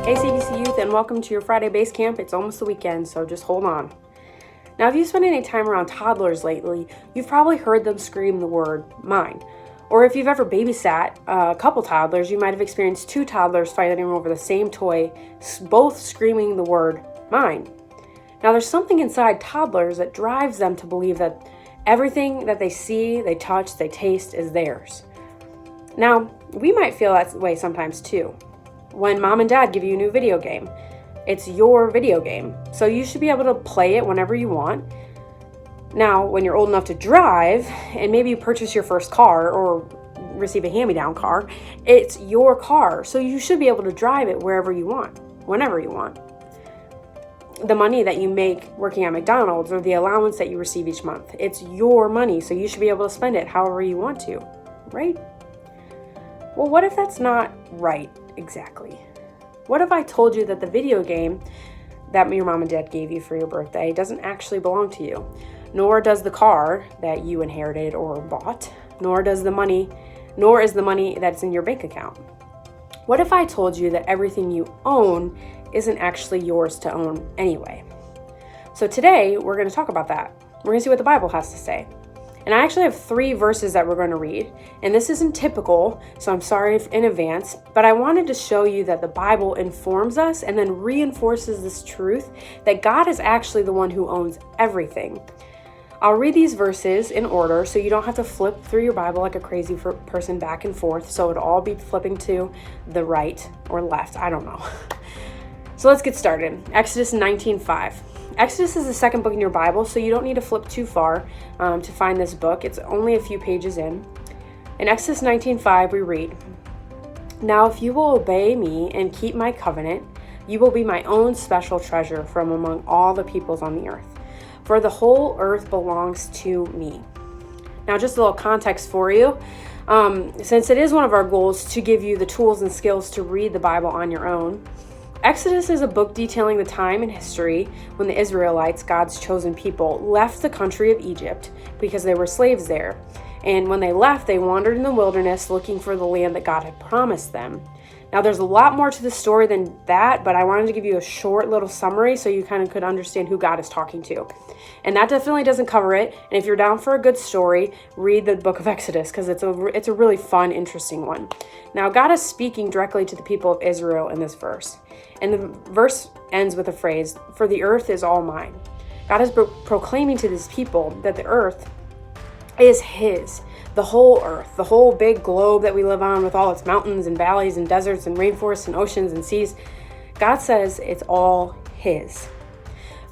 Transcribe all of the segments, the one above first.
Hey CBC Youth, and welcome to your Friday base camp. It's almost the weekend, so just hold on. Now, if you've spent any time around toddlers lately, you've probably heard them scream the word mine. Or if you've ever babysat a couple toddlers, you might have experienced two toddlers fighting over the same toy, both screaming the word mine. Now, there's something inside toddlers that drives them to believe that everything that they see, they touch, they taste is theirs. Now, we might feel that way sometimes too. When mom and dad give you a new video game, it's your video game, so you should be able to play it whenever you want. Now, when you're old enough to drive, and maybe you purchase your first car or receive a hand-me-down car, it's your car, so you should be able to drive it wherever you want, whenever you want. The money that you make working at McDonald's or the allowance that you receive each month, it's your money, so you should be able to spend it however you want to, right? Well, what if that's not right exactly? What if I told you that the video game that your mom and dad gave you for your birthday doesn't actually belong to you, nor does the car that you inherited or bought, nor is the money that's in your bank account? What if I told you that everything you own isn't actually yours to own anyway? So today we're going to talk about that. We're going to see what the Bible has to say. And I actually have 3 verses that we're going to read, and this isn't typical, so I'm sorry in advance, but I wanted to show you that the Bible informs us and then reinforces this truth that God is actually the one who owns everything. I'll read these verses in order so you don't have to flip through your Bible like a crazy person back and forth, so it'll all be flipping to the right or left, I don't know. So let's get started. Exodus 19:5. Exodus is the second book in your Bible, so you don't need to flip too far to find this book. It's only a few pages in. In Exodus 19:5, we read, "Now if you will obey me and keep my covenant, you will be my own special treasure from among all the peoples on the earth. For the whole earth belongs to me." Now, just a little context for you. Since it is one of our goals to give you the tools and skills to read the Bible on your own, Exodus is a book detailing the time in history when the Israelites, God's chosen people, left the country of Egypt because they were slaves there. And when they left, they wandered in the wilderness looking for the land that God had promised them. Now, there's a lot more to the story than that, but I wanted to give you a short little summary so you kind of could understand who God is talking to. And that definitely doesn't cover it. And if you're down for a good story, read the book of Exodus because it's a really fun, interesting one. Now, God is speaking directly to the people of Israel in this verse. And the verse ends with a phrase, "For the earth is all mine." God is proclaiming to these people that the earth is His. The whole earth, the whole big globe that we live on with all its mountains and valleys and deserts and rainforests and oceans and seas, God says it's all His.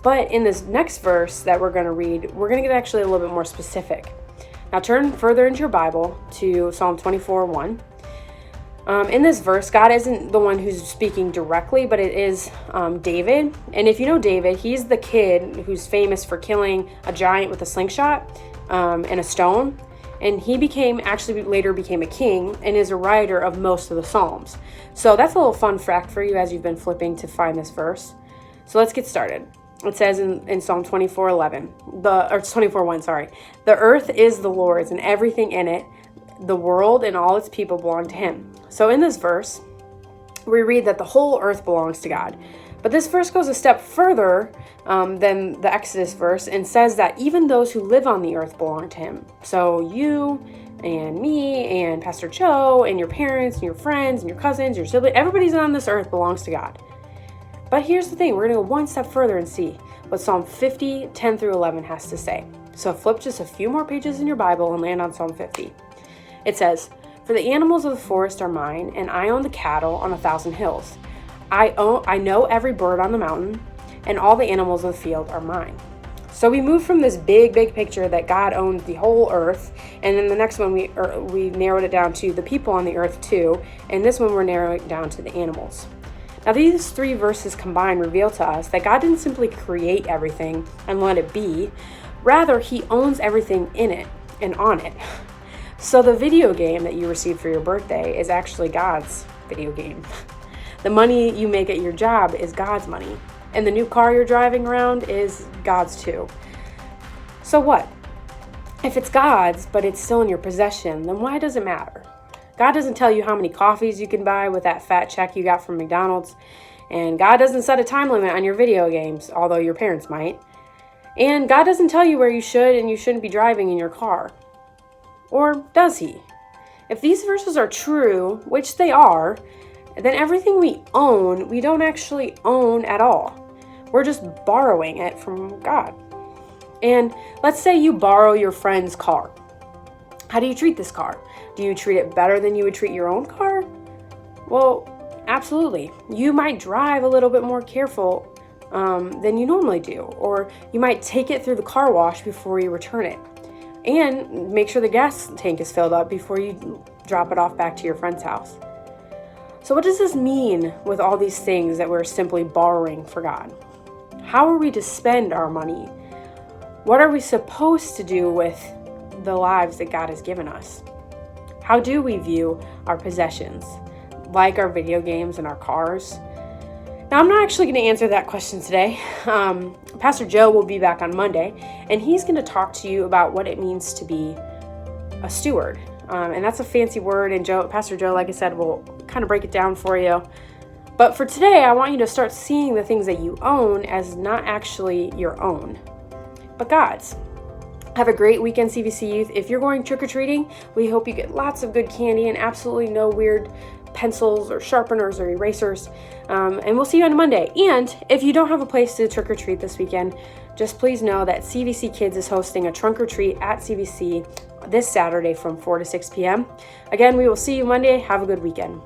But in this next verse that we're going to read, we're going to get actually a little bit more specific. Now turn further into your Bible to Psalm 24:1. In this verse, God isn't the one who's speaking directly, but it is David. And if you know David, he's the kid who's famous for killing a giant with a slingshot and a stone. And he later became a king and is a writer of most of the Psalms. So that's a little fun fact for you as you've been flipping to find this verse. So let's get started. It says in Psalm 24:1, "The earth is the Lord's and everything in it, the world and all its people belong to Him." So in this verse, we read that the whole earth belongs to God. But this verse goes a step further than the Exodus verse and says that even those who live on the earth belong to Him. So you and me and Pastor Joe and your parents and your friends and your cousins, your siblings, everybody's on this earth belongs to God. But here's the thing, we're going to go one step further and see what Psalm 50, 10 through 11 has to say. So flip just a few more pages in your Bible and land on Psalm 50. It says, "For the animals of the forest are mine, and I own the cattle on 1,000 hills. I know every bird on the mountain, and all the animals of the field are mine." So we move from this big picture that God owns the whole earth, and then the next one we narrowed it down to the people on the earth too, and this one we're narrowing it down to the animals. Now these 3 verses combined reveal to us that God didn't simply create everything and let it be, rather He owns everything in it and on it. So the video game that you received for your birthday is actually God's video game. The money you make at your job is God's money. And the new car you're driving around is God's too. So what? If it's God's, but it's still in your possession, then why does it matter? God doesn't tell you how many coffees you can buy with that fat check you got from McDonald's. And God doesn't set a time limit on your video games, although your parents might. And God doesn't tell you where you should and you shouldn't be driving in your car. Or does he? If these verses are true, which they are, then everything we own, we don't actually own at all. We're just borrowing it from God. And let's say you borrow your friend's car. How do you treat this car? Do you treat it better than you would treat your own car? Well, absolutely. You might drive a little bit more careful than you normally do, or you might take it through the car wash before you return it, and make sure the gas tank is filled up before you drop it off back to your friend's house. So what does this mean with all these things that we're simply borrowing for God? How are we to spend our money? What are we supposed to do with the lives that God has given us? How do we view our possessions, like our video games and our cars? Now, I'm not actually going to answer that question today. Pastor Joe will be back on Monday, and he's going to talk to you about what it means to be a steward. And that's a fancy word, and Pastor Joe, like I said, will kind of break it down for you. But for today, I want you to start seeing the things that you own as not actually your own, but God's. Have a great weekend, CVC Youth. If you're going trick-or-treating, we hope you get lots of good candy and absolutely no weird pencils or sharpeners or erasers. And we'll see you on Monday. And if you don't have a place to trick-or-treat this weekend, just please know that CVC Kids is hosting a trunk-or-treat at CVC this Saturday from 4 to 6 p.m. Again, we will see you Monday. Have a good weekend.